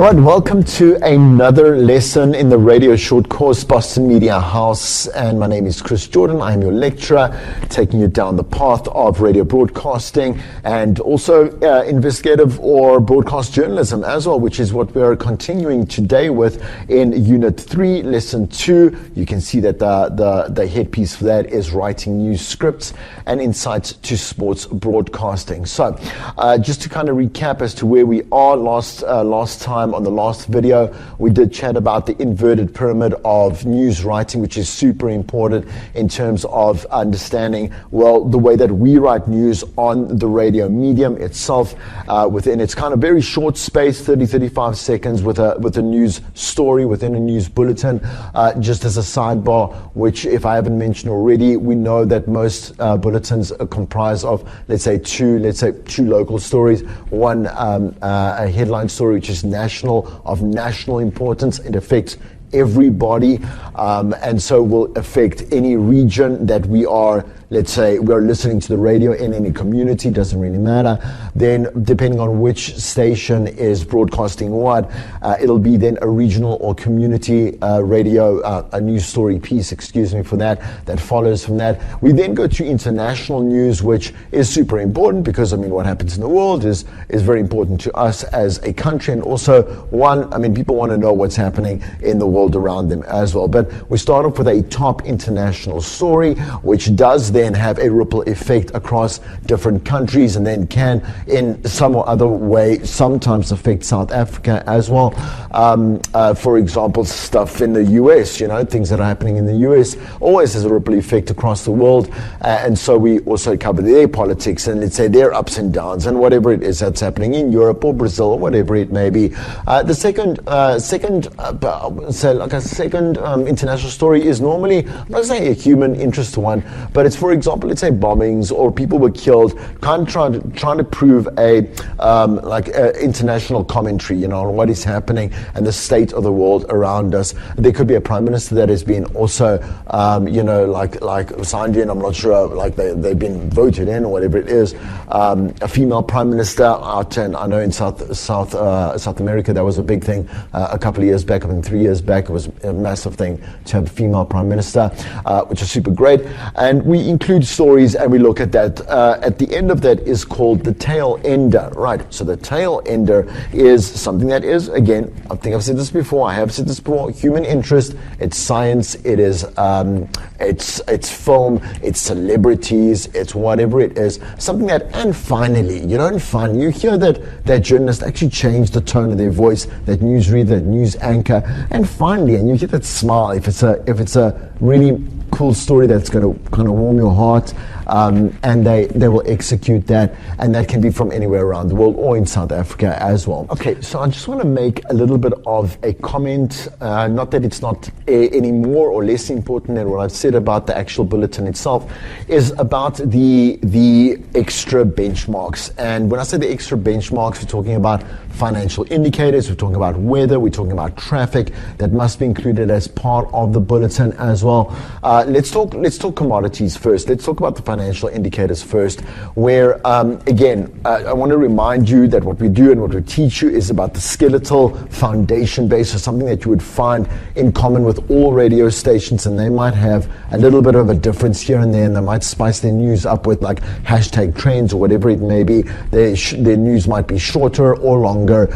right, welcome to another lesson in the radio short course, Boston Media House. And my name is Chris Jordan. I'm your lecturer, taking you down the path of radio broadcasting and also investigative or broadcast journalism as well, which is what we're continuing today with in Unit 3, Lesson 2. You can see that the headpiece for that is writing news scripts and insights to sports broadcasting. So just to kind of recap as to where we are last time on the last video, we did chat about the inverted pyramid of news writing, which is super important in terms of understanding, well, the way that we write news on the radio medium itself, within its kind of very short space, 30-35 seconds, with a news story within a news bulletin. Just as a sidebar, which if I haven't mentioned already, we know that most bulletins comprise of, let's say two local stories, one a headline story which is of national importance. It affects everybody, and so will affect any region that we are, let's say we are listening to the radio in any community, doesn't really matter. Then depending on which station is broadcasting what, it'll be then a regional or community radio, a news story piece, excuse me, for that follows from that. We then go to international news, which is super important because, I mean, what happens in the world is very important to us as a country, and also people want to know what's happening in the world around them as well. But we start off with a top international story, which does then have a ripple effect across different countries, and then can in some or other way sometimes affect South Africa as well. For example, stuff in the US, things that are happening in the US always has a ripple effect across the world, and so we also cover their politics and, let's say, their ups and downs and whatever it is that's happening in Europe or Brazil or whatever it may be. The second international story is normally, I'm not saying a human interest one, but it's, for example, let's say bombings or people were killed, kind of trying to prove a international commentary, on what is happening and the state of the world around us. There could be a prime minister that has been also, signed in. I'm not sure, they've been voted in or whatever it is. A female prime minister out, and I know in South America that was a big thing a couple of years back. I mean, 3 years back, it was a massive thing to have a female prime minister, which is super great. And we include stories and we look at that. At the end of that is called the tail ender, right? So the tail ender is something that is, again, I think I've said this before, human interest. It's science, it is, it's film, it's celebrities, it's whatever it is. Something that, and finally, you hear that journalist actually change the tone of their voice, that newsreader, that news anchor, and finally, and you get that smile if it's a really cool story that's going to kind of warm your heart, and they will execute that, and that can be from anywhere around the world or in South Africa as well. Okay, so I just want to make a little bit of a comment, not that it's not any more or less important than what I've said about the actual bulletin itself, is about the extra benchmarks. And when I say the extra benchmarks, we're talking about financial indicators, we're talking about weather, we're talking about traffic that must be included as part of the bulletin as well. Let's talk commodities first. Let's talk about the financial indicators first, where again, I want to remind you that what we do and what we teach you is about the skeletal foundation base, so something that you would find in common with all radio stations, and they might have a little bit of a difference here and there, and they might spice their news up with like hashtag trends or whatever it may be. Their news might be shorter or longer,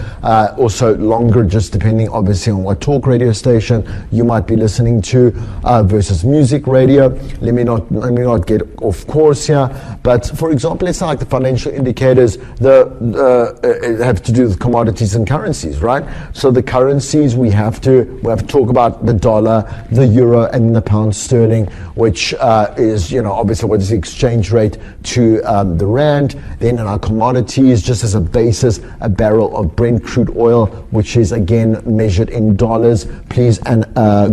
also longer just depending obviously on what talk radio station you might be listening to versus music radio. Let me not get off course here, but for example, it's like the financial indicators, have to do with commodities and currencies, right? So the currencies we have to talk about the dollar, the euro, and the pound sterling, which is obviously what is the exchange rate to the rand. Then in our commodities, just as a basis, a barrel of Brent crude oil, which is again measured in dollars, please, and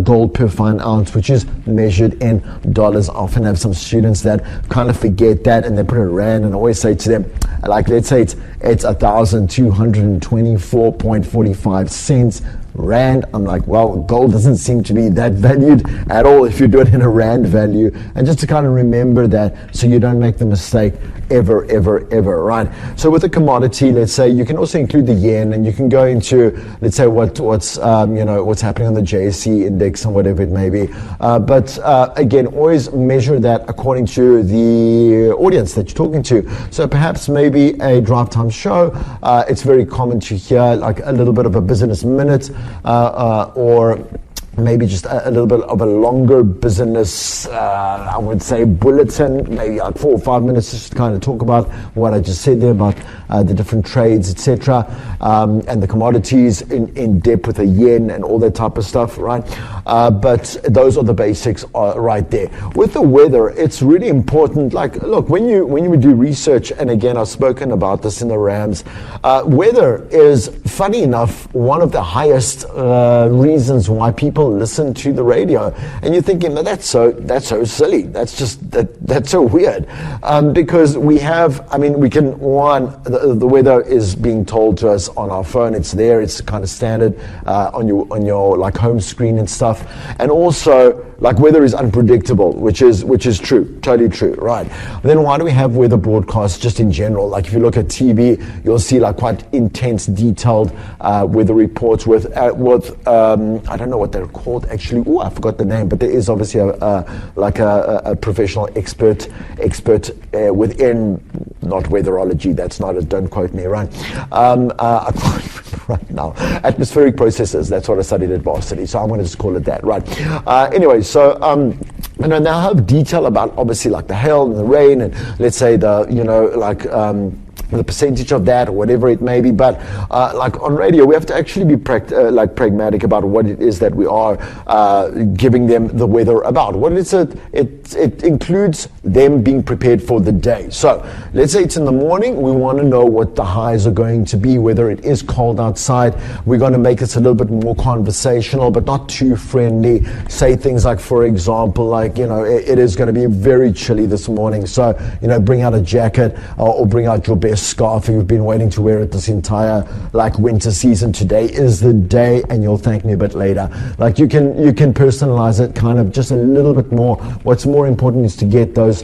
gold per fine ounce, which is measured in dollars. I often have some students that kind of forget that, and they put a rand, and I always say to them, like, let's say it's 1,224.45 cents rand. I'm like, well, gold doesn't seem to be that valued at all if you do it in a rand value. And just to kind of remember that so you don't make the mistake ever, right? So with a commodity, let's say, you can also include the yen, and you can go into, let's say, what's happening on the JSE index and whatever it may be. But again, always measure that according to the audience that you're talking to. So perhaps maybe a drive time show. It's very common to hear like a little bit of a business minute, or maybe just a little bit of a longer business, I would say, bulletin, maybe like 4 or 5 minutes, just to kind of talk about what I just said there about the different trades, etc., and the commodities in depth with the yen and all that type of stuff, right? But those are the basics right there. With the weather, it's really important. Like, look, when you do research, and again, I've spoken about this in the Rams, weather is, funny enough, one of the highest reasons why people listen to the radio. And you're thinking, no, that's so silly. That's so weird. Because we can, the weather is being told to us on our phone. It's there. It's kind of standard on your like home screen and stuff. And also, like, weather is unpredictable, which is true, totally true, right? Then why do we have weather broadcasts just in general? Like, if you look at TV, you'll see like quite intense, detailed weather reports with I don't know what they're called actually. Oh, I forgot the name, but there is obviously a professional expert within, not weatherology. That's not it. Don't quote me, right? I can't remember right now. Atmospheric processes. That's what I studied at varsity. So I'm going to just call it that, right? Anyway, so now have detail about obviously like the hail and the rain, and let's say the percentage of that or whatever it may be. But like on radio, we have to actually be pragmatic about what it is that we are giving them the weather about. What is it? It includes them being prepared for the day. So let's say it's in the morning. We want to know what the highs are going to be, whether it is cold outside. We're going to make this a little bit more conversational, but not too friendly. Say things like, for example, like, it is going to be very chilly this morning. So, bring out a jacket or bring out your best scarf. You've been waiting to wear it this entire like winter season. Today is the day, and you'll thank me a bit later. Like, you can personalize it kind of just a little bit more. What's more important is to get those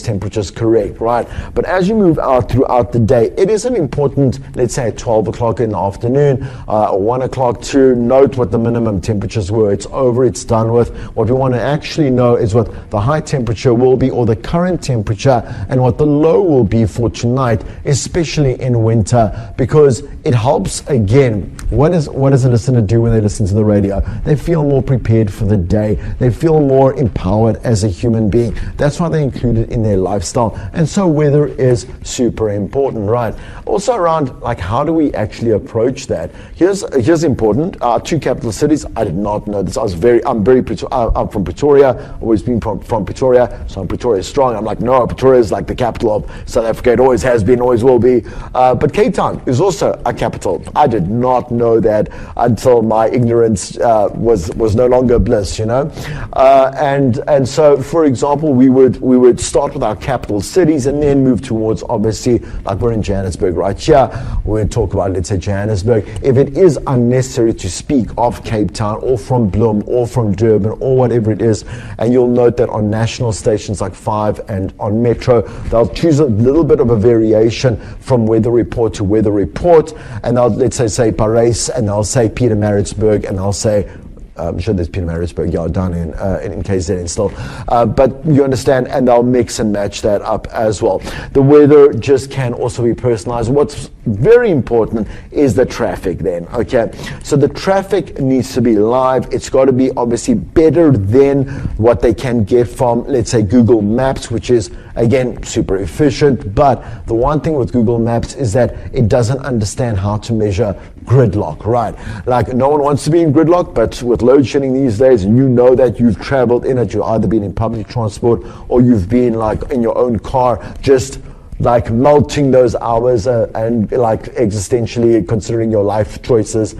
temperatures correct, right? But as you move out throughout the day, it isn't important, let's say at 12 o'clock in the afternoon or 1 o'clock, to note what the minimum temperatures were. It's over, it's done with. What we want to actually know is what the high temperature will be, or the current temperature, and what the low will be for tonight, especially in winter, because it helps. Again, what does a listener do when they listen to the radio? They feel more prepared for the day. They feel more empowered as a human being. That's why they include it in their lifestyle. And so weather is super important, right? Also around like, how do we actually approach that? Here's important. 2 capital cities. I did not know this. I'm from Pretoria. Always been from Pretoria. So Pretoria is strong. I'm like, no, Pretoria is like the capital of South Africa. It always has been, always will be. But Cape Town is also a capital. I did not know that until my ignorance was no longer bliss, and so, for example, we would start with our capital cities and then move towards, obviously, like we're in Johannesburg right here. We would talk about, let's say, Johannesburg. If it is unnecessary to speak of Cape Town or from Bloem or from Durban or whatever it is, and you'll note that on national stations like 5 and on Metro, they'll choose a little bit of a variation from weather report to weather report, and they'll, let's say Parys, and they'll say Pietermaritzburg, and they'll say, I'm sure there's Pietermaritzburg, down in KZN still. But you understand, and they'll mix and match that up as well. The weather just can also be personalized. What's very important is the traffic then, okay? So the traffic needs to be live. It's got to be obviously better than what they can get from, let's say, Google Maps, which is, again, super efficient. But the one thing with Google Maps is that it doesn't understand how to measure gridlock, right? Like, no one wants to be in gridlock, but with load shedding these days, and that you've traveled in it, you've either been in public transport or you've been like in your own car, just like melting those hours and like existentially considering your life choices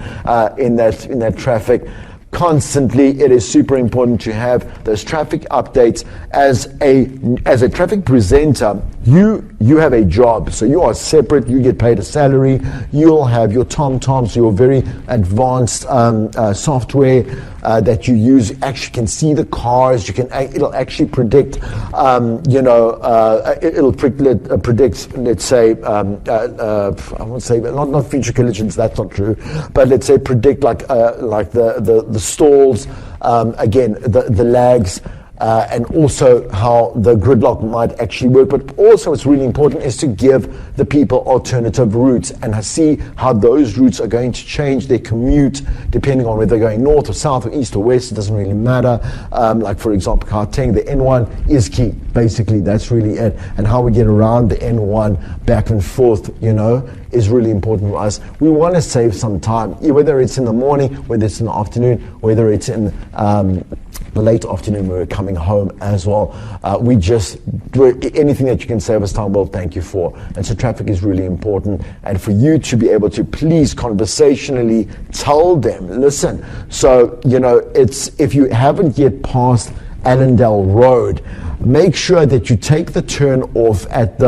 in that traffic. constantly. It is super important to have those traffic updates. As a traffic presenter, you have a job, so you are separate. You get paid a salary. You'll have your TomToms, your very advanced software that you use. Actually can see the cars. It'll actually predict it'll predict, let's say, I won't say not future collisions, that's not true, but let's say predict like the stalls, again the lags, and also how the gridlock might actually work. But also what's really important is to give the people alternative routes and see how those routes are going to change their commute depending on whether they're going north or south or east or west. It doesn't really matter. Like for example, Gauteng, the N1 is key. Basically, that's really it. And how we get around the N1 back and forth, is really important for us. We want to save some time, whether it's in the morning, whether it's in the afternoon, whether it's in the late afternoon when we're coming home as well. We just do anything that you can save us time, well, thank you for. And so traffic is really important. And for you to be able to please conversationally tell them, listen, so, if you haven't yet passed Allendale Road, make sure that you take the turn off at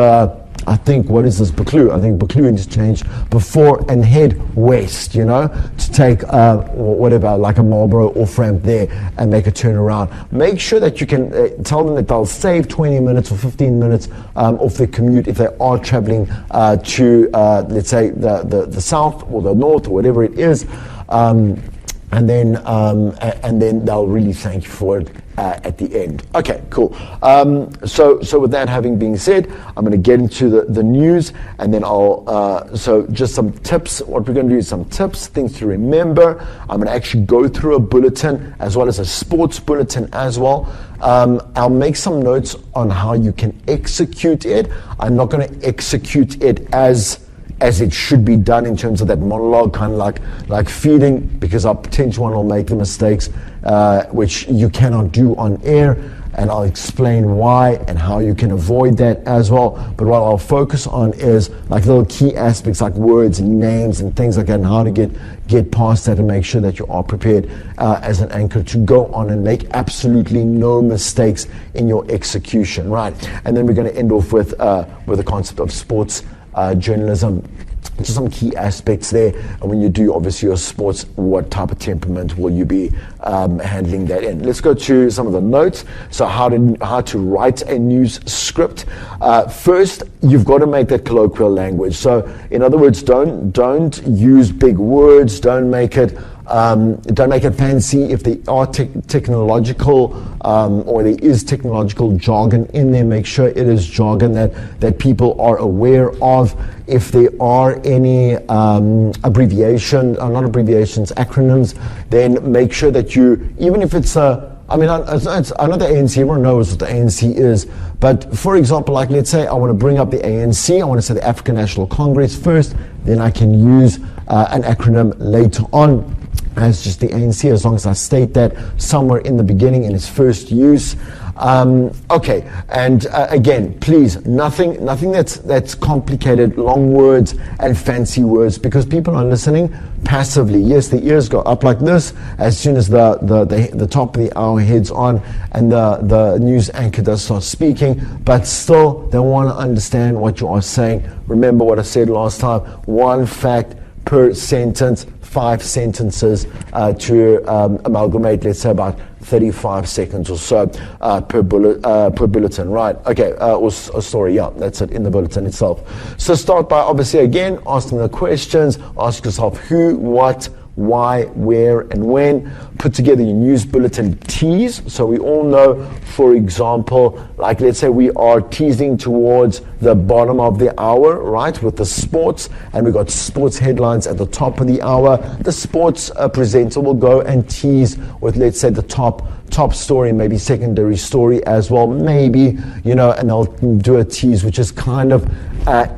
I think Buccleuch interchange before and head west, to take whatever, like a Marlborough off ramp there and make a turnaround. Make sure that you can tell them that they'll save 20 minutes or 15 minutes off their commute if they are traveling to, let's say, the south or the north or whatever it is. And then they'll really thank you for it at the end. Okay, cool. So with that having been said, I'm going to get into the news, and then so just some tips. What we're going to do is some tips, things to remember. I'm going to actually go through a bulletin as well as a sports bulletin as well. I'll make some notes on how you can execute it. I'm not going to execute it as it should be done in terms of that monologue, kind of like feeding, because I potentially one will make the mistakes which you cannot do on air, and I'll explain why and how you can avoid that as well. But what I'll focus on is like little key aspects like words and names and things like that, and how to get past that and make sure that you are prepared as an anchor to go on and make absolutely no mistakes in your execution, right? And then we're going to end off with the concept of sports journalism. Just some key aspects there. And when you do obviously your sports, what type of temperament will you be handling that in? Let's go to some of the notes. So how to write a news script. First, you've got to make that colloquial language. So in other words, don't use big words. Don't make it fancy. If they are technological or there is technological jargon in there, make sure it is jargon that people are aware of. If there are any acronyms, then make sure that you, even if it's I know the ANC, everyone knows what the ANC is, but for example, like let's say I want to bring up the ANC, I want to say the African National Congress first, then I can use an acronym later on as just the ANC, as long as I state that somewhere in the beginning in its first use. Okay, and again, please, nothing that's complicated, long words and fancy words, because people are listening passively. Yes, the ears go up like this as soon as the top of the hour heads on and the news anchor does start speaking, but still they want to understand what you are saying. Remember what I said last time, one fact per sentence, 5 sentences to amalgamate, let's say about 35 seconds or so per bulletin, right? Okay, or story, yeah, that's it, in the bulletin itself. So start by obviously again asking the questions, ask yourself who, what, why, where, and when. Put together your news bulletin tease. So we all know, for example, like let's say we are teasing towards the bottom of the hour, right, with the sports, and we've got sports headlines at the top of the hour. The sports presenter will go and tease with, let's say, the top story, maybe secondary story as well, maybe, and they'll do a tease which is kind of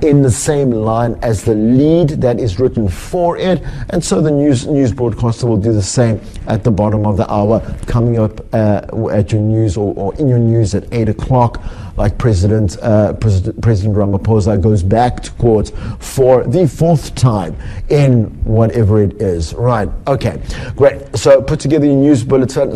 in the same line as the lead that is written for it. And so the news broadcaster will do the same at the bottom of the hour, coming up at your news or in your news at 8 o'clock. like President Ramaphosa goes back to court for the fourth time in whatever it is. Right, okay, great. So put together your news bulletin,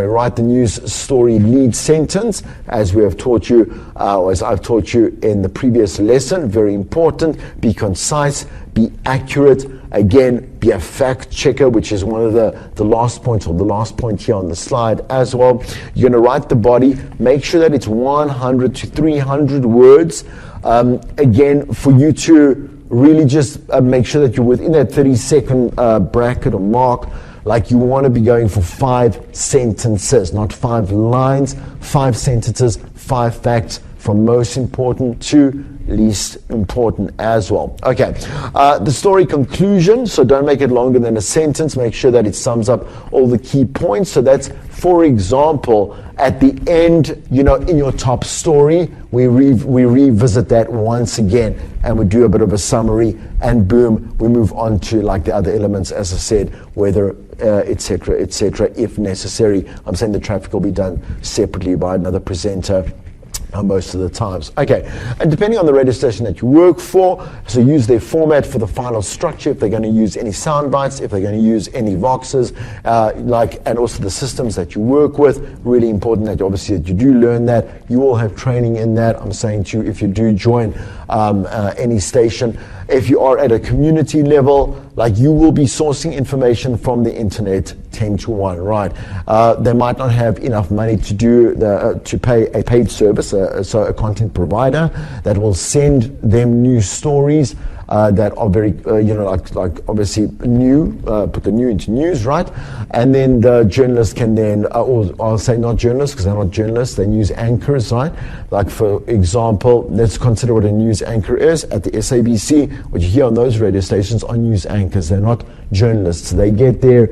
write the news story lead sentence, as we have taught you, as I've taught you in the previous lesson. Very important. Be concise, be accurate. Again, be a fact checker, which is one of the last points, or the last point here on the slide as well. You're going to write the body. Make sure that it's 100 to 300 words. Again, for you to really just make sure that you're within that 30-second bracket or mark. Like, you want to be going for 5 sentences, not 5 lines, 5 sentences, 5 facts, from most important to least important as well. Okay, the story conclusion, so don't make it longer than a sentence. Make sure that it sums up all the key points. So that's, for example, at the end, you know, in your top story, we revisit that once again, and we do a bit of a summary, and boom, we move on to like the other elements, as I said, whether etc., if necessary. I'm saying the traffic will be done separately by another presenter most of the times. Okay, and depending on the radio station that you work for, so use their format for the final structure, if they're going to use any sound bites, if they're going to use any voxes, and also the systems that you work with. Really important that obviously that you do learn that. You will have training in that. I'm saying to you, if you do join any station, if you are at a community level, like, you will be sourcing information from the internet 10 to 1, right? They might not have enough money to do to pay a paid service, so a content provider that will send them news stories that are very, like obviously new, put the new into news, right? And then the journalists can then, or I'll say not journalists, because they're not journalists, they're news anchors, right? Like, for example, let's consider what a news anchor is. At the SABC, what you hear on those radio stations are news anchors. They're not journalists. They get their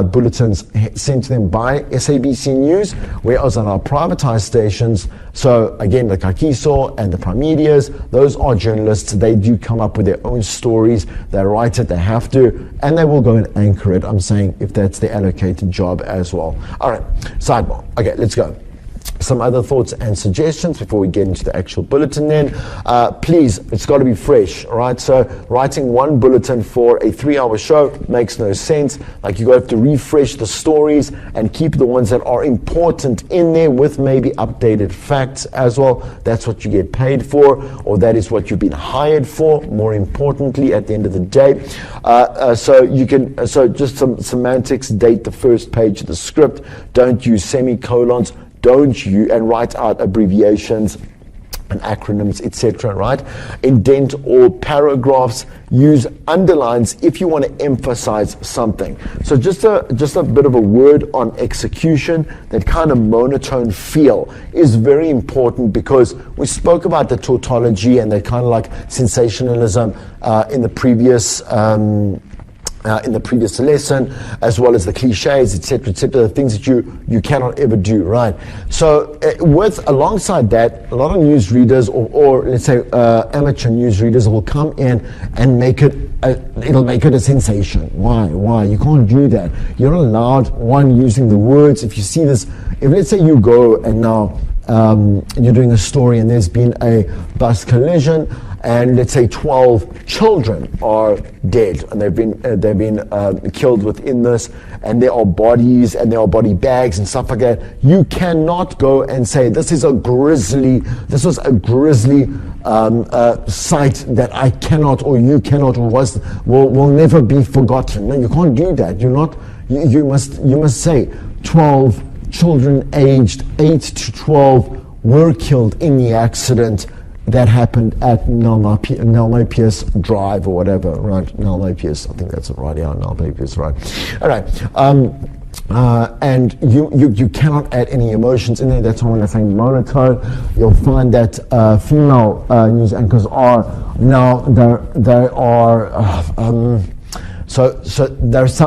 bulletins sent to them by SABC News, whereas on our privatized stations, so again, the Kakiso and the Primedias, those are journalists. They do come up with their own stories. They write it, they have to, and they will go and anchor it. I'm saying if that's the allocated job as well. All right, sidebar. Okay, let's go. Some other thoughts and suggestions before we get into the actual bulletin then. Please, it's got to be fresh, all right? So writing one bulletin for a 3-hour show makes no sense. Like, you have to refresh the stories and keep the ones that are important in there with maybe updated facts as well. That's what you get paid for, or that is what you've been hired for, more importantly, at the end of the day. So just some semantics, date the first page of the script. Don't use semicolons. Don't you, and write out abbreviations and acronyms, etc., right? Indent all paragraphs. Use underlines if you want to emphasize something. So just a bit of a word on execution. That kind of monotone feel is very important, because we spoke about the tautology and that kind of like sensationalism in the previous lesson, as well as the cliches, etc., the things that you cannot ever do, right? So alongside that, a lot of newsreaders or let's say amateur newsreaders will come in and it'll make it a sensation. Why? You can't do that. You're not allowed, using the words. If you see this, if let's say you go and now you're doing a story and there's been a bus collision, and let's say 12 children are dead, and they've been killed within this, and there are bodies and there are body bags and stuff like that. You cannot go and say this was a grisly sight that I cannot, or you cannot, or will never be forgotten. No, you can't do that. You must say 12 children aged 8 to 12 were killed in the accident that happened at Nelma Pierce Drive or whatever, right? Nelma Pierce, I think that's it, right? Yeah, Nelma Pierce, right? All right. And you cannot add any emotions in there. That's why when I say monotone, you'll find that female news anchors are now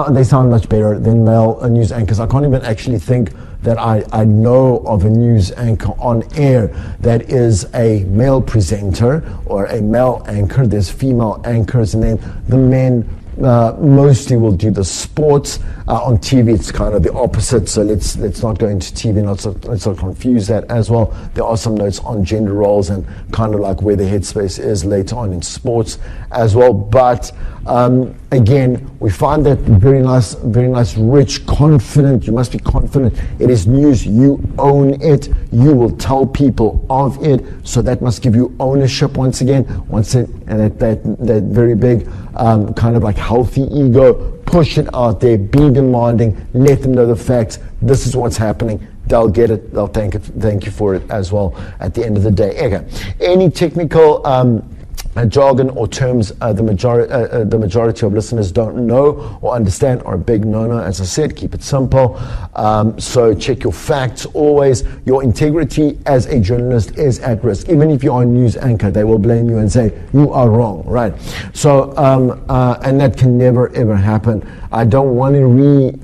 they sound much better than male news anchors. I can't even actually think that I know of a news anchor on air that is a male presenter or a male anchor. There's female anchors, and then the men mostly will do the sports. On TV, it's kind of the opposite. So let's not go into TV. Let's not confuse that as well. There are some notes on gender roles and kind of like where the headspace is later on in sports as well. But again, we find that very nice, rich, confident. You must be confident. It is news. You own it. You will tell people of it. So that must give you ownership once again. And that very big kind of like healthy ego. Push it out there. Be demanding. Let them know the facts. This is what's happening. They'll get it. They'll thank you for it as well at the end of the day. Okay. Any technical jargon or terms the majority of listeners don't know or understand are a big no-no. As I said, keep it simple. So check your facts always. Your integrity as a journalist is at risk. Even if you are a news anchor, they will blame you and say you are wrong, right? So and that can never ever happen. I don't want to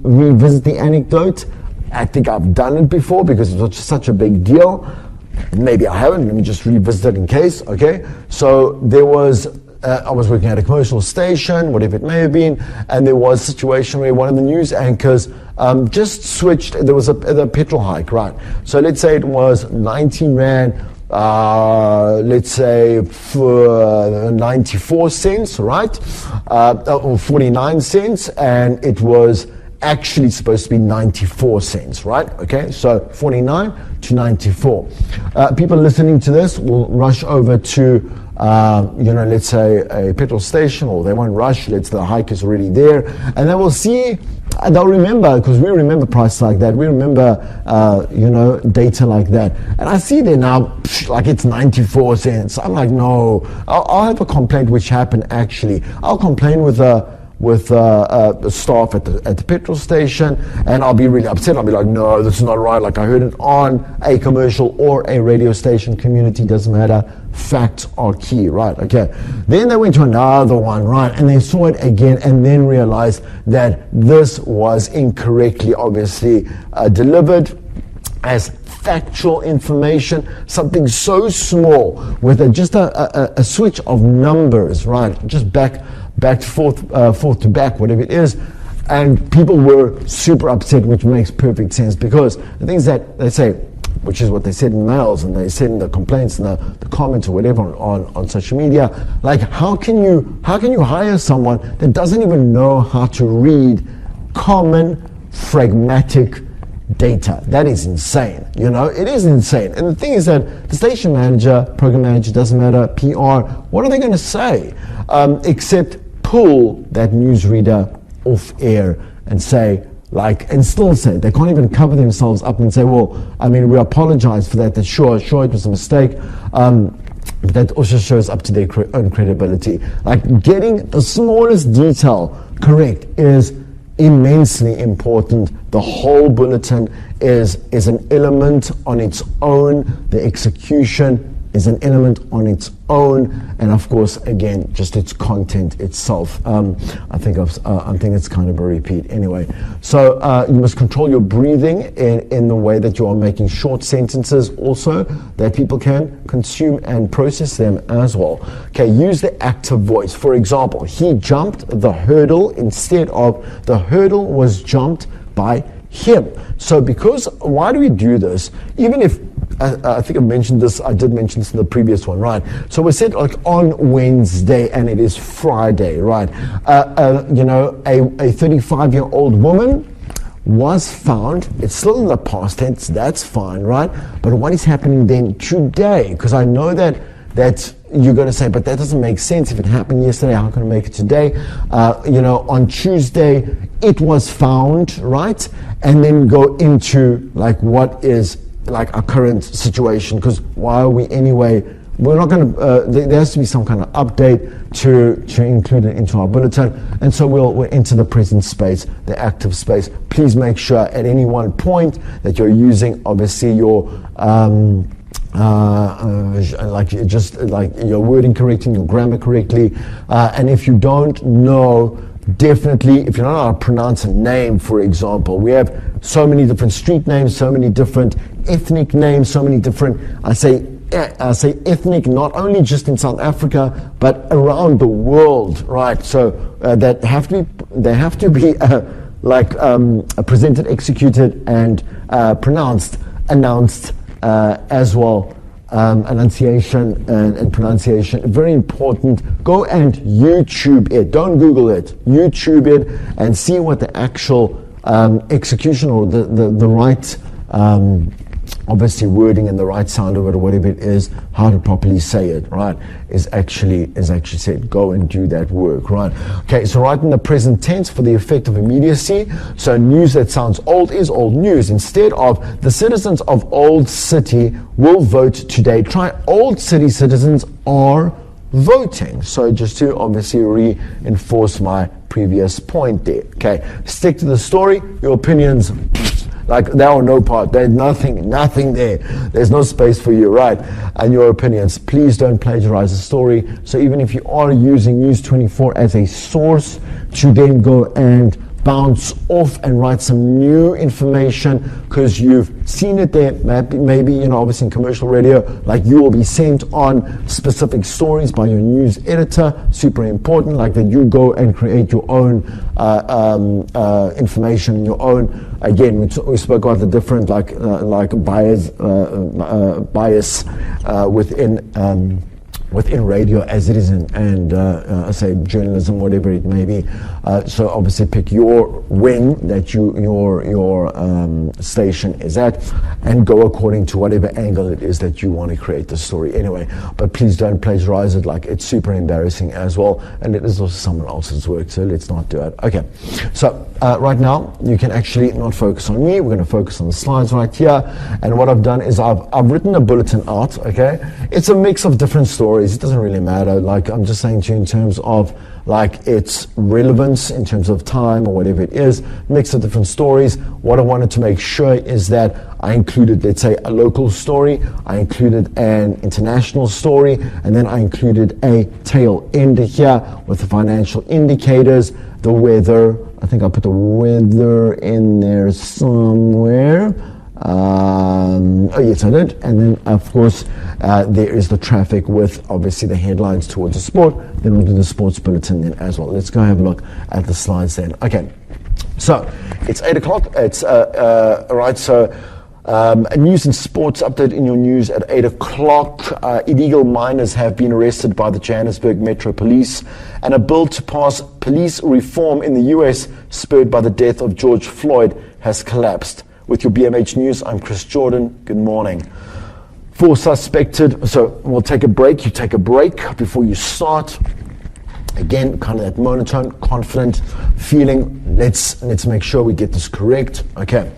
revisit the anecdote. I think I've done it before because it was such a big deal. Maybe I haven't. Let me just revisit it in case. Okay. So there was, I was working at a commercial station, whatever it may have been, and there was a situation where one of the news anchors just switched. There was a petrol hike, right? So let's say it was 19 Rand, let's say for 94 cents, right? Or 49 cents, and it was actually supposed to be 94 cents, right? Okay, so 49 to 94. People listening to this will rush over to, let's say a petrol station, or they won't rush, the hike is already there, and they will see, they'll remember, because we remember prices like that, we remember, data like that, and I see there now, like it's 94 cents. I'm like, no, I'll have a complaint, which happened actually. I'll complain with staff at the petrol station, and I'll be really upset. I'll be like, no, this is not right. Like I heard it on a commercial or a radio station. Community doesn't matter. Facts are key, right? Okay. Then they went to another one, right? And they saw it again, and then realized that this was incorrectly, obviously, delivered as factual information, something so small with just a switch of numbers, right? Just back forth to back, whatever it is, and people were super upset, which makes perfect sense, because the things that they say, which is what they said in mails and they said in the complaints and the comments or whatever on social media, like how can you hire someone that doesn't even know how to read common pragmatic data? That is insane. It is insane. And the thing is that the station manager, program manager, doesn't matter, PR, what are they going to say except pull that newsreader off air and say, and still say, they can't even cover themselves up and say, well, we apologize for that. That sure, it was a mistake. But that also shows up to their own credibility. Like getting the smallest detail correct is immensely important. The whole bulletin is an element on its own. The execution is an element on its own, and of course, again, just its content itself. I think it's kind of a repeat anyway. So you must control your breathing in the way that you are making short sentences, also that people can consume and process them as well. Okay, use the active voice. For example, he jumped the hurdle instead of the hurdle was jumped by him. So why do we do this? Even if I think I mentioned this, I did mention this in the previous one, right? So we said like on Wednesday and it is Friday, right? A 35-year-old woman was found. It's still in the past tense, that's fine, right? But what is happening then today? Because I know that you're going to say, but that doesn't make sense. If it happened yesterday, how can I make it today? On Tuesday, it was found, right? And then go into like what is like our current situation, because why are we anyway? We're not going to. There has to be some kind of update to include it into our bulletin, and so we'll enter the present space, the active space. Please make sure at any one point that you're using obviously your your wording correctly, your grammar correctly, and if you don't know. Definitely, if you don't know how to pronounce a name, for example, we have so many different street names, so many different ethnic names, so many different, I say say ethnic, not only just in South Africa, but around the world, right? So they have to be presented, executed, and announced as well. Enunciation and pronunciation, very important. Go and YouTube it. Don't Google it. YouTube it and see what the actual execution or the right obviously wording and the right sound of it, or whatever it is, how to properly say it, right, is actually said. Go and do that work, right? Okay, so right in the present tense for the effect of immediacy. So news that sounds old is old news. Instead of the citizens of Old City will vote today, try Old City citizens are voting. So just to obviously reinforce my previous point there. Okay, stick to the story. Your opinions, like there are no part, there's nothing there. There's no space for you, right? And your opinions, please don't plagiarize the story. So even if you are using News 24 as a source to then go and bounce off and write some new information because you've seen it there, maybe obviously in commercial radio, like you will be sent on specific stories by your news editor, super important, like that you go and create your own information, your own. Again, we spoke about the different like bias within radio as it is and say journalism, whatever it may be. So obviously pick your wing that your station is at and go according to whatever angle it is that you want to create the story anyway. But please don't plagiarize it, like it's super embarrassing as well, and it is also someone else's work, so let's not do it. Okay, so right now you can actually not focus on me. We're going to focus on the slides right here, and what I've done is I've written a bulletin out. Okay, it's a mix of different stories. It doesn't really matter. Like I'm just saying to you in terms of like its relevance in terms of time or whatever it is, mix of different stories. What I wanted to make sure is that I included, let's say, a local story, I included an international story, and then I included a tail end here with the financial indicators, the weather. I think I put the weather in there somewhere. Oh yes, I did. And then of course there is the traffic with obviously the headlines towards the sport. Then we'll do the sports bulletin then as well. Let's go have a look at the slides then. Okay, so it's 8 o'clock. It's right. So a news and sports update in your news at 8 o'clock. Illegal miners have been arrested by the Johannesburg Metro Police, and a bill to pass police reform in the US spurred by the death of George Floyd has collapsed. With your BMH News, I'm Chris Jordan. Good morning. 4 suspected, so we'll take a break. You take a break before you start. Again, kind of that monotone, confident feeling. Let's make sure we get this correct. Okay.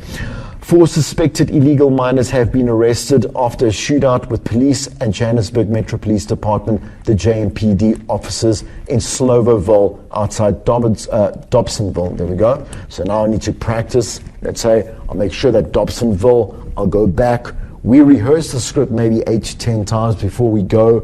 4 suspected illegal miners have been arrested after a shootout with police and Johannesburg Metro Police Department, the JMPD officers in Slovoville outside Dobsonville. There we go. So now I need to practice. Let's say I'll make sure that Dobsonville, I'll go back. We rehearse the script maybe 8 to 10 times before we go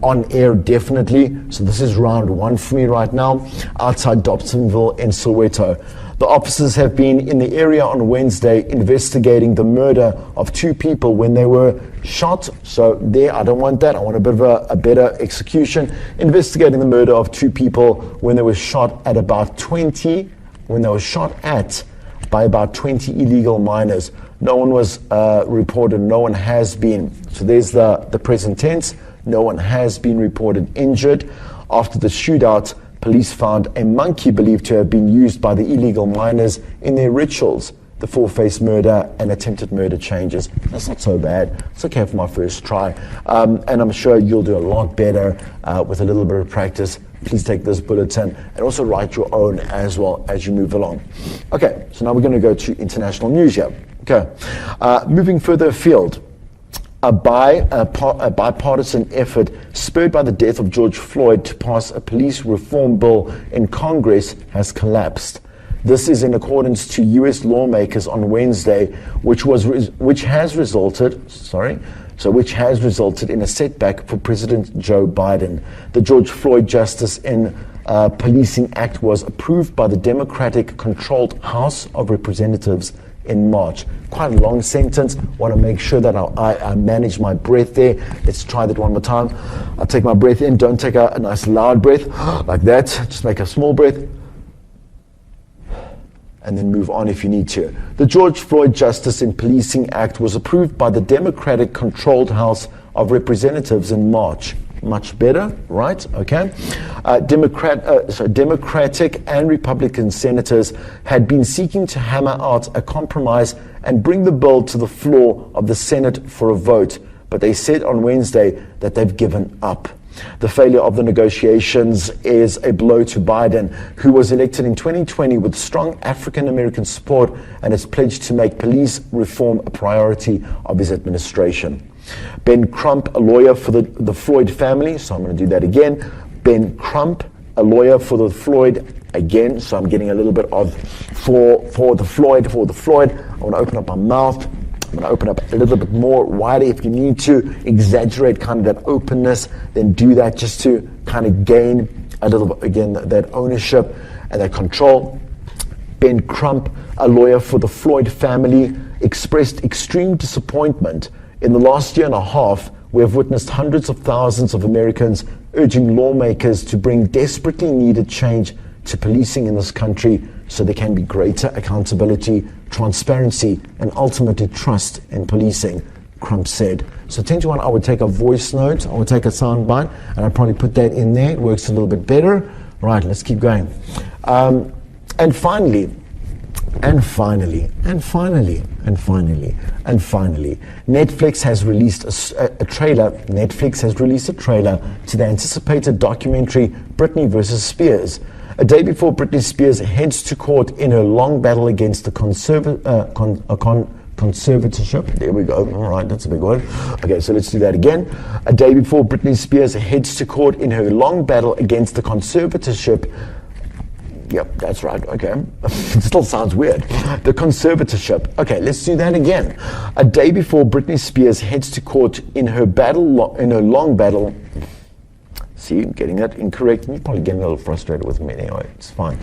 on air, definitely. So this is round 1 for me right now, outside Dobsonville in Soweto. The officers have been in the area on Wednesday investigating the murder of 2 people when they were shot. So there, I don't want that. I want a bit of a better execution. Investigating the murder of 2 people when they were shot at about 20, when they were shot at by about 20 illegal miners. No one was reported, no one has been. So there's the present tense. No one has been reported injured. After the shootout, police found a monkey believed to have been used by the illegal miners in their rituals. The 4-face murder and attempted murder changes. That's not so bad. It's okay for my first try. And I'm sure you'll do a lot better with a little bit of practice. Please take this bulletin and also write your own as well as you move along. Okay, so now we're going to go to international news here. Okay, moving further afield. A bipartisan effort spurred by the death of George Floyd to pass a police reform bill in Congress has collapsed. This is in accordance to U.S. lawmakers on Wednesday, which has resulted in a setback for President Joe Biden. The George Floyd Justice in Policing Act was approved by the Democratic-controlled House of Representatives in March. Quite a long sentence. Want to make sure that I manage my breath there. Let's try that one more time. I'll take my breath in. Don't take a nice loud breath like that. Just make a small breath. And then move on if you need to. The George Floyd Justice in Policing Act was approved by the Democratic-controlled House of Representatives in March. Much better, right? Okay. Democratic and Republican senators had been seeking to hammer out a compromise and bring the bill to the floor of the Senate for a vote, but they said on Wednesday that they've given up. The failure of the negotiations is a blow to Biden, who was elected in 2020 with strong African-American support and has pledged to make police reform a priority of his administration. Ben Crump, a lawyer for the Floyd family, so I'm going to do that again. Ben Crump, a lawyer for the Floyd, again, so I'm getting a little bit of for the Floyd. I want to open up my mouth. I'm going to open up a little bit more wider. If you need to exaggerate kind of that openness, then do that just to kind of gain a little bit, again, that ownership and that control. Ben Crump, a lawyer for the Floyd family, expressed extreme disappointment. In the last year and a half, we have witnessed hundreds of thousands of Americans urging lawmakers to bring desperately needed change to policing in this country so there can be greater accountability, transparency, and ultimately trust in policing, Crump said. So 10 to 1, I would take a voice note, I would take a sound bite, and I'd probably put that in there. It works a little bit better. Right, let's keep going. And finally, Netflix has released a trailer. Netflix has released a trailer to the anticipated documentary Britney vs. Spears. A day before Britney Spears heads to court in her long battle against the conservatorship. There we go. All right, that's a big word. Okay, so let's do that again. A day before Britney Spears heads to court in her long battle against the conservatorship. Yep, that's right. Okay. It still sounds weird. The conservatorship. Okay, let's do that again. A day before Britney Spears heads to court in her long battle. See, getting that incorrect. You're probably getting a little frustrated with me anyway. It's fine.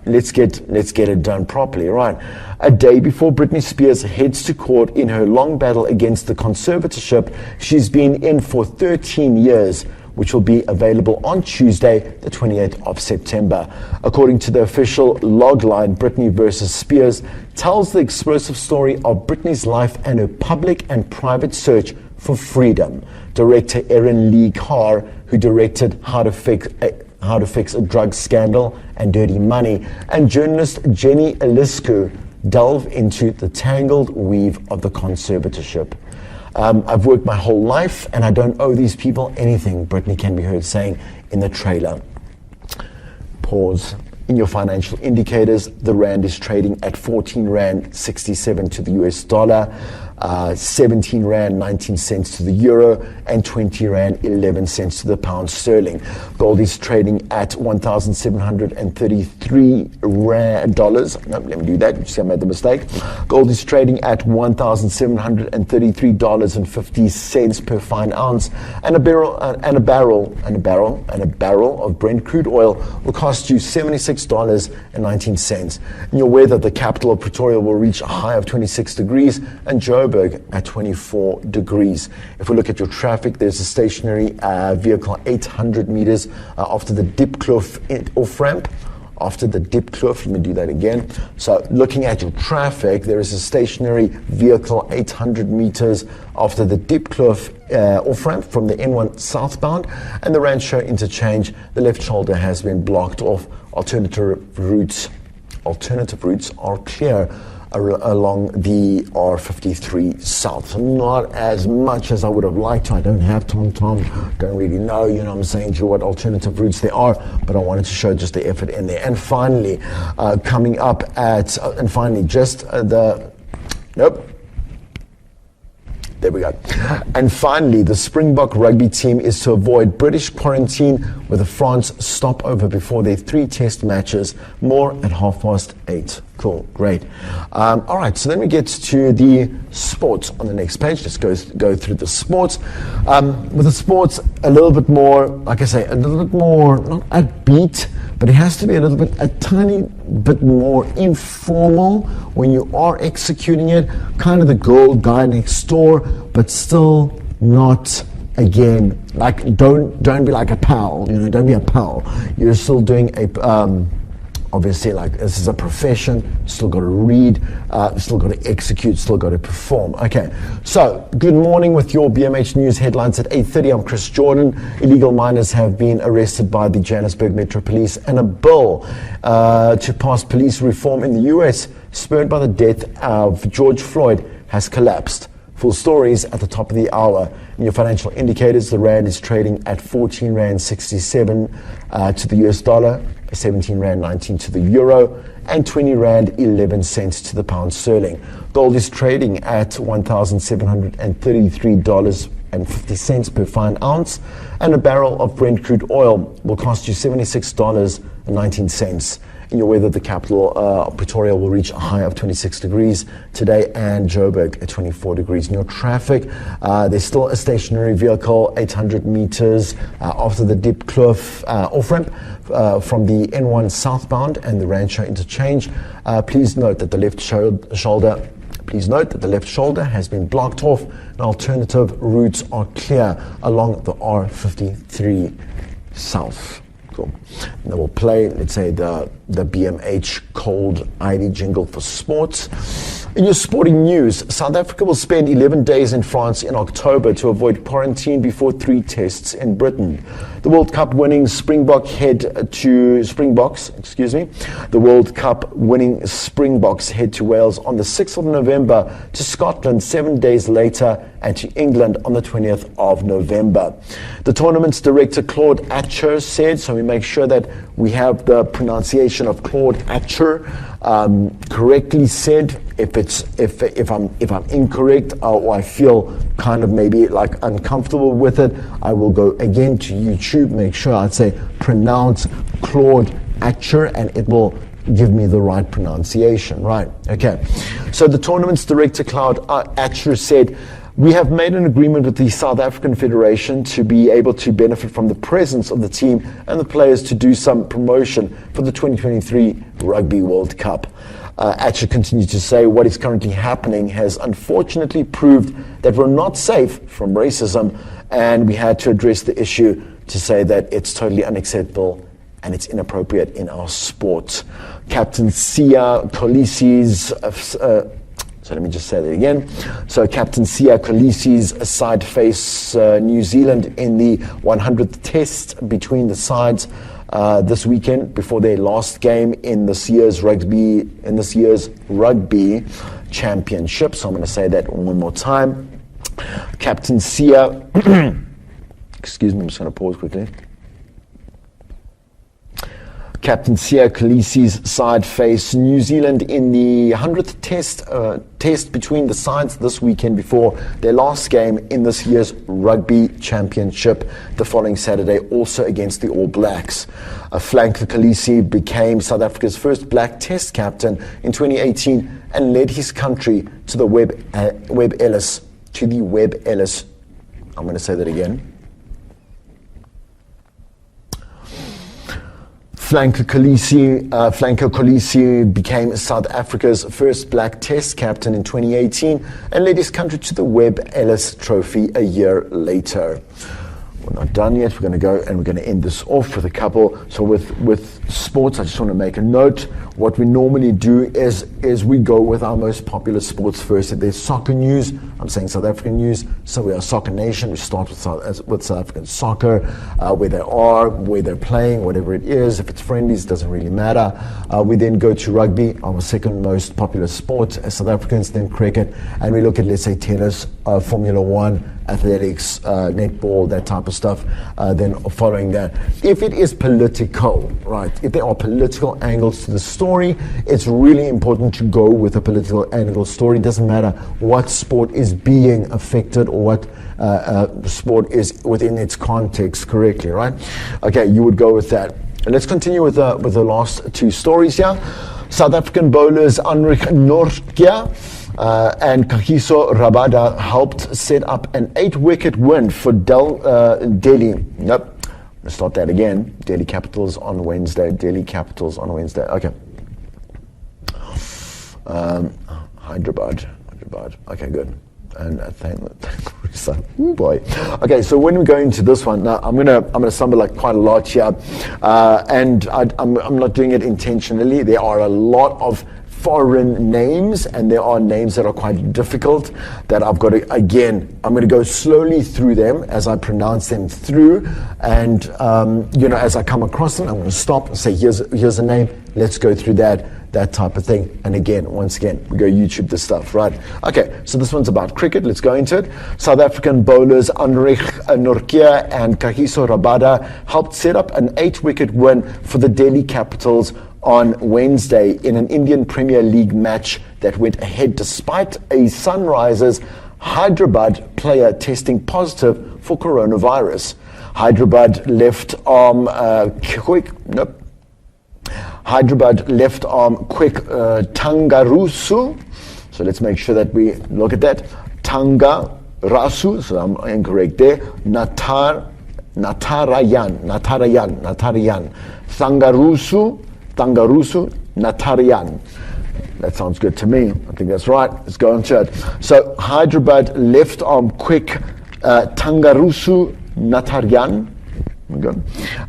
Let's get it done properly. Right. A day before Britney Spears heads to court in her long battle against the conservatorship she's been in for 13 years, which will be available on Tuesday, the 28th of September. According to the official logline, Britney vs. Spears tells the explosive story of Britney's life and her public and private search for freedom. Director Erin Lee Carr, who directed How to Fix a Drug Scandal and Dirty Money, and journalist Jenny Eliscu delve into the tangled weave of the conservatorship. I've worked my whole life and I don't owe these people anything, Britney can be heard saying in the trailer. Pause. In your financial indicators, the Rand is trading at 14 Rand 67 to the US dollar, 17 Rand 19 cents to the euro, and 20 Rand 11 cents to the pound sterling. Gold is trading at $1,733 dollars. No, let me do that. You see I made the mistake. Gold is trading at $1,733.50 per fine ounce, and a barrel of Brent crude oil will cost you $76.19. And you're aware that the capital of Pretoria will reach a high of 26 degrees and Joburg at 24 degrees. If we look at your traffic, there's a stationary vehicle 800 meters after the Dipkloof off-ramp. After the Dipkloof, let me do that again. So looking at your traffic, there is a stationary vehicle 800 meters after the Dipkloof off-ramp from the N1 southbound and the Rancho interchange. The left shoulder has been blocked off. Alternative routes are clear along the R53 South. Not as much as I would have liked to. I don't have TomTom, don't really know, you know what I'm saying, to what alternative routes there are, but I wanted to show just the effort in there. And finally, there we go. And finally, the Springbok rugby team is to avoid British quarantine with a France stopover before their 3 test matches. More at 8:30. Cool, great. All right, so then we get to the sports on the next page. Let's go through the sports. With the sports, a little bit more, like I say, a little bit more, not upbeat, but it has to be a tiny bit more informal when you are executing it. Kind of the girl guy next door, but still not, again, like don't be like a pal, don't be a pal. You're still doing obviously, like, this is a profession, still got to read, still got to execute, still got to perform. Okay, so good morning with your BMH News headlines at 8:30. I'm Chris Jordan. Illegal miners have been arrested by the Johannesburg Metro Police, and a bill to pass police reform in the US, spurred by the death of George Floyd, has collapsed. Full stories at the top of the hour. In your financial indicators, the rand is trading at 14 rand 67 to the US dollar, 17 rand 19 to the euro, and 20 rand 11 cents to the pound sterling. Gold is trading at $1,733.50 per fine ounce, and a barrel of Brent crude oil will cost you $76.19. In your weather, the capital, Pretoria, will reach a high of 26 degrees today, and Joburg at 24 degrees. In your traffic, there's still a stationary vehicle 800 meters after the Diepkloof off-ramp from the N1 southbound and the Rancho interchange. Please note that the left shoulder has been blocked off, and alternative routes are clear along the R53 south. Cool. And then we'll play, let's say, the BMH Cold ID jingle for sports. In your sporting news, South Africa will spend 11 days in France in October to avoid quarantine before 3 tests in Britain. The World Cup winning Springboks head to Wales on the 6th of November, to Scotland 7 days later, and to England on the 20th of November. The tournament's director, Claude Atcher, said, so we make sure that we have the pronunciation of Claude Atcher correctly said. If I'm incorrect, or I feel kind of maybe like uncomfortable with it, I will go again to YouTube, make sure I'd say pronounce Claude Atcher, and it will give me the right pronunciation, right? Okay. So the tournament's director, Claude Atcher, said, we have made an agreement with the South African Federation to be able to benefit from the presence of the team and the players to do some promotion for the 2023 Rugby World Cup. Atcher continued to say, what is currently happening has unfortunately proved that we're not safe from racism, and we had to address the issue to say that it's totally unacceptable and it's inappropriate in our sport. Captain Siya Kolisi's So let me just say that again. So Captain Siya Kolisi's side face New Zealand in the 100th test between the sides this weekend before their last game in this year's rugby championship. So I'm going to say that one more time. Captain Siya, excuse me, I'm just going to pause quickly. Captain Siya Kolisi's side face New Zealand in the 100th test between the sides this weekend before their last game in this year's rugby championship the following Saturday, also against the All Blacks. Flank Kolisi became South Africa's first black test captain in 2018 and led his country to the Webb Ellis. I'm going to say that again. Flank Kolisi became South Africa's first black test captain in 2018 and led his country to the Webb Ellis Trophy a year later. We're not done yet. We're going to go and we're going to end this off with a couple. So with sports, I just want to make a note. What we normally do is we go with our most popular sports first. If there's soccer news, I'm saying South African news, so we are a soccer nation. We start with South African soccer, where they are, where they're playing, whatever it is. If it's friendlies, it doesn't really matter. We then go to rugby, our second most popular sport as South Africans, then cricket, and we look at, let's say, tennis, Formula One, athletics, netball, that type of stuff, then following that. If it is political, right, if there are political angles to the story, it's really important to go with a political angle story. It doesn't matter what sport is being affected or what sport is within its context correctly, right? Okay, you would go with that. And let's continue with the last two stories here. South African bowlers Anrich Nortje and Kagiso Rabada helped set up an 8-wicket win for Delhi. Nope. Let's start that again. Delhi Capitals on Wednesday. Delhi Capitals on Wednesday. Okay. Hyderabad. Okay, good. And oh boy. Okay, so when we go into this one, now I'm gonna stumble like quite a lot here, and I'm not doing it intentionally. There are a lot of foreign names, and there are names that are quite difficult that I've got to, again, I'm going to go slowly through them as I pronounce them through, and as I come across them, I'm going to stop and say, here's a name, let's go through that type of thing. And again, once again, we go YouTube this stuff, right? Okay, so this one's about cricket. Let's go into it. South African bowlers Anrich Nortje and Kagiso Rabada helped set up an 8-wicket win for the Delhi Capitals on Wednesday in an Indian Premier League match that went ahead despite a Sunrisers Hyderabad player testing positive for coronavirus. Hyderabad left arm quick Tangarusu. So let's make sure that we look at that. Tangarasu, so I'm incorrect there. Natarayan. Tangarusu, Natarayan. That sounds good to me. I think that's right. Let's go on to it. So Hyderabad left arm quick Tangarusu Natarayan.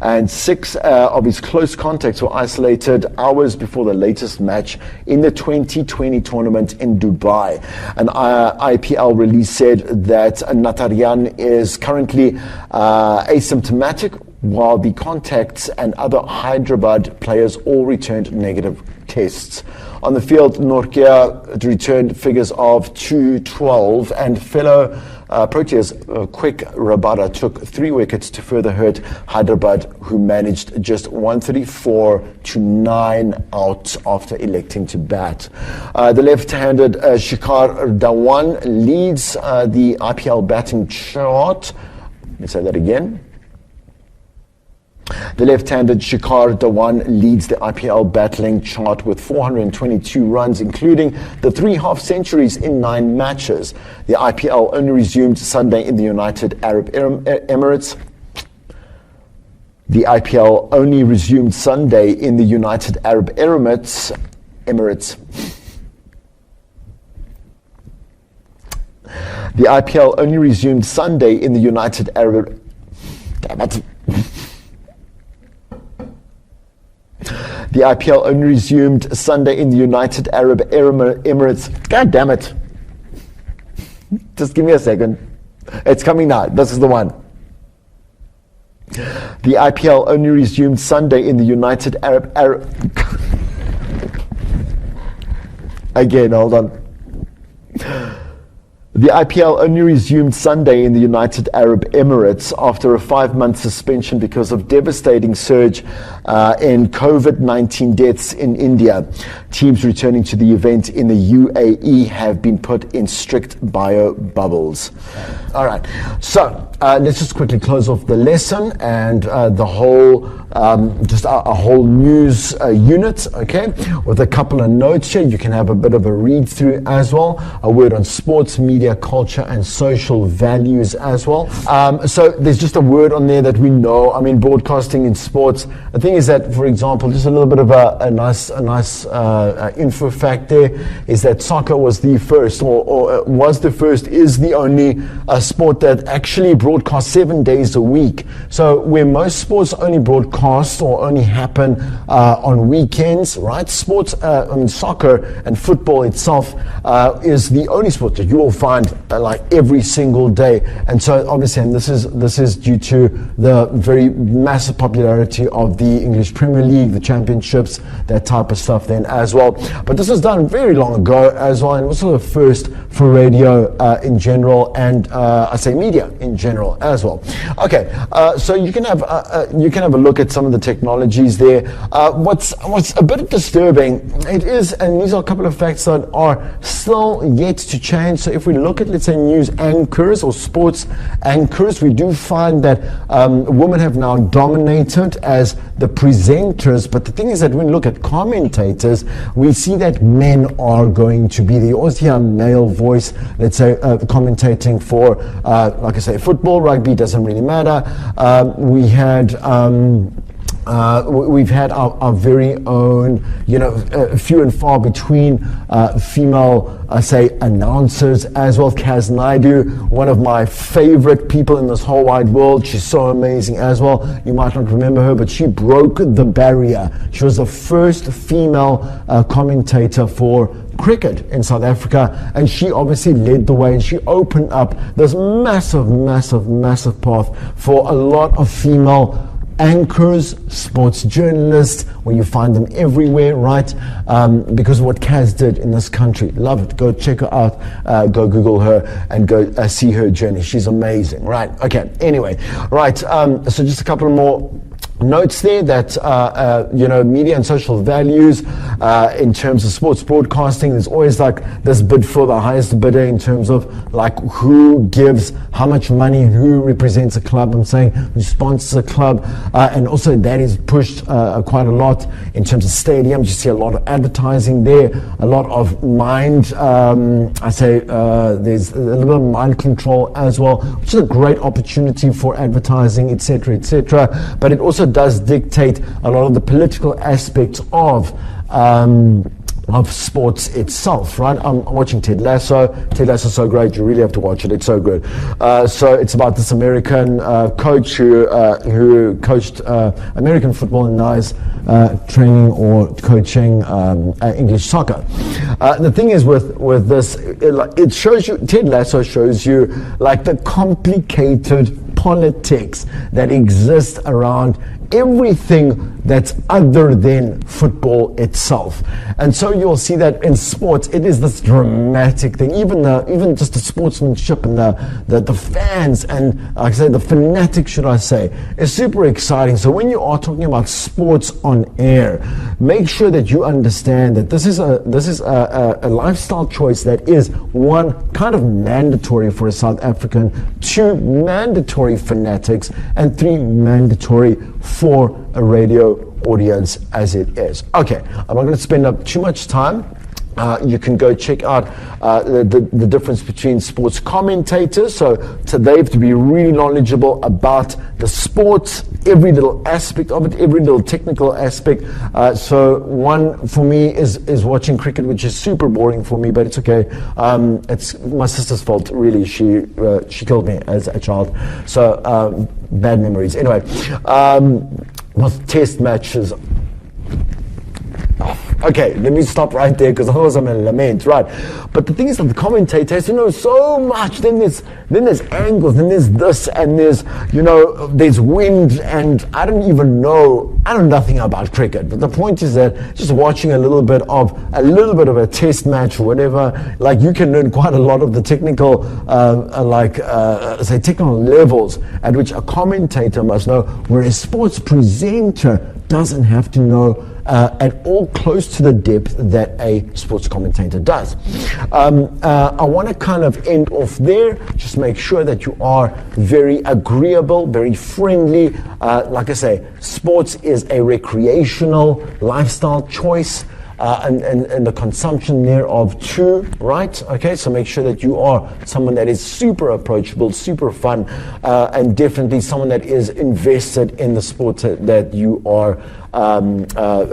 And 6 of his close contacts were isolated hours before the latest match in the 2020 tournament in Dubai. An IPL release said that Natarayan is currently asymptomatic, while the contacts and other Hyderabad players all returned negative tests. On the field, Nortje returned figures of 212, and fellow Proteas Quick Rabada took 3 wickets to further hurt Hyderabad, who managed just 134 to 9 out after electing to bat. The left-handed Shikhar Dhawan leads the IPL batting chart. Let me say that again. The left-handed Shikhar Dhawan leads the IPL battling chart with 422 runs, including the 3 half-centuries in 9 matches. The IPL only resumed Sunday in the United Arab Emirates. The IPL only resumed Sunday in the United Arab Emirates. The IPL only resumed Sunday in the United Arab... Damn it. The IPL only resumed Sunday in the United Arab Emirates. God damn it. Just give me a second. It's coming now. This is the one. The IPL only resumed Sunday in the United Arab... Again, hold on. The IPL only resumed Sunday in the United Arab Emirates after a 5-month suspension because of devastating surge in COVID-19 deaths in India. Teams returning to the event in the UAE have been put in strict bio bubbles. All right, so let's just quickly close off the lesson and the whole, just a whole news unit, okay, with a couple of notes here. You can have a bit of a read through as well. A word on sports, media, culture, and social values as well. So there's just a word on there that we know. I mean, broadcasting in sports. The thing is that, for example, just a little bit of a nice info fact there is that soccer was the first, or was the first, is the only sport that actually broadcast 7 days a week. So where most sports only broadcast or only happen on weekends, right? Sports, soccer and football itself is the only sport that you will find like every single day. And so obviously, and this is due to the very massive popularity of the English Premier League, the championships, that type of stuff then as well. But this was done very long ago as well, and it was sort of first for radio in general, and I say media in general as well. Okay, so you can have a look at some of the technologies there. What's a bit disturbing, it is, and these are a couple of facts that are still yet to change. So if we look at, let's say, news anchors or sports anchors, we do find that women have now dominated as the presenters. But the thing is that when we look at commentators, we see that men are going to be there. You always hear a male voice, let's say, commentating for, like I say, football, rugby, doesn't really matter. We've had our very own, few and far between female, announcers as well. Kaz Naidu, one of my favorite people in this whole wide world. She's so amazing as well. You might not remember her, but she broke the barrier. She was the first female commentator for cricket in South Africa, and she obviously led the way, and she opened up this massive path for a lot of female anchors, sports journalists, where you find them everywhere, right? Because of what Kaz did in this country. Love it. Go check her out. Go Google her and go see her journey. She's amazing, right? Okay, anyway, right. So just a couple more notes there that, media and social values in terms of sports broadcasting, there's always like this bid for the highest bidder in terms of like who gives how much money, who represents a club, who sponsors a club, and also that is pushed quite a lot in terms of stadiums. You see a lot of advertising there, a lot of there's a little bit of mind control as well, which is a great opportunity for advertising, etc., but it also does dictate a lot of the political aspects of sports itself, right? I'm watching Ted Lasso. Ted Lasso's so great, you really have to watch it. It's so good. So it's about this American coach who coached American football and now is training or coaching English soccer. The thing is with this, it shows you, Ted Lasso shows you like the complicated politics that exists around everything that's other than football itself. And so you'll see that in sports, it is this dramatic thing. Even just the sportsmanship and the fans and, like I say, the fanatics, should I say, is super exciting. So when you are talking about sports on air, make sure that you understand that this is a lifestyle choice that is, one, kind of mandatory for a South African, two, mandatory fanatics, and three, mandatory for a radio audience as it is. Okay, I'm not going to spend up too much time. You can go check out the difference between sports commentators. So they have to be really knowledgeable about the sports, every little aspect of it, every little technical aspect. So one for me is watching cricket, which is super boring for me, but it's okay. It's my sister's fault, really. She killed me as a child. So bad memories. Anyway, with test matches. Okay, let me stop right there because otherwise I'm going to lament, right? But the thing is that the commentator has to know so much. Then there's angles, then there's this, and there's wind, and I don't know nothing about cricket. But the point is that just watching a little bit of a test match or whatever, like you can learn quite a lot of the technical, technical levels at which a commentator must know, whereas a sports presenter doesn't have to know at all close to the depth that a sports commentator does. I want to kind of end off there. Just make sure that you are very agreeable, very friendly. Like I say, sports is a recreational lifestyle choice. and the consumption thereof too, right? Okay, so make sure that you are someone that is super approachable, super fun, and definitely someone that is invested in the sport that you are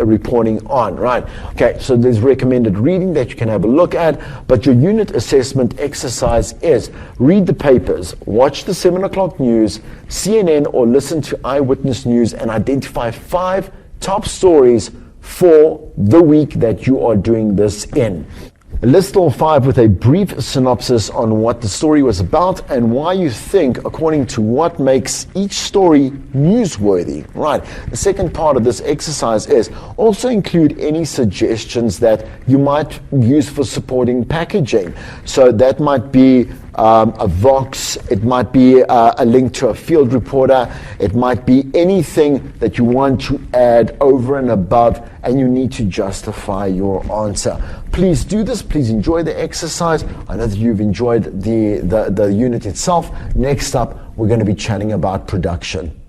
reporting on, right? Okay, so there's recommended reading that you can have a look at, but your unit assessment exercise is read the papers, watch the 7 o'clock news, CNN, or listen to Eyewitness News and identify 5 top stories for the week that you are doing this in. List all 5 with a brief synopsis on what the story was about and why you think, according to what makes each story newsworthy. Right. The second part of this exercise is also include any suggestions that you might use for supporting packaging. So that might be a Vox, it might be a link to a field reporter, it might be anything that you want to add over and above, and you need to justify your answer. Please do this, please enjoy the exercise. I know that you've enjoyed the unit itself. Next up, we're going to be chatting about production.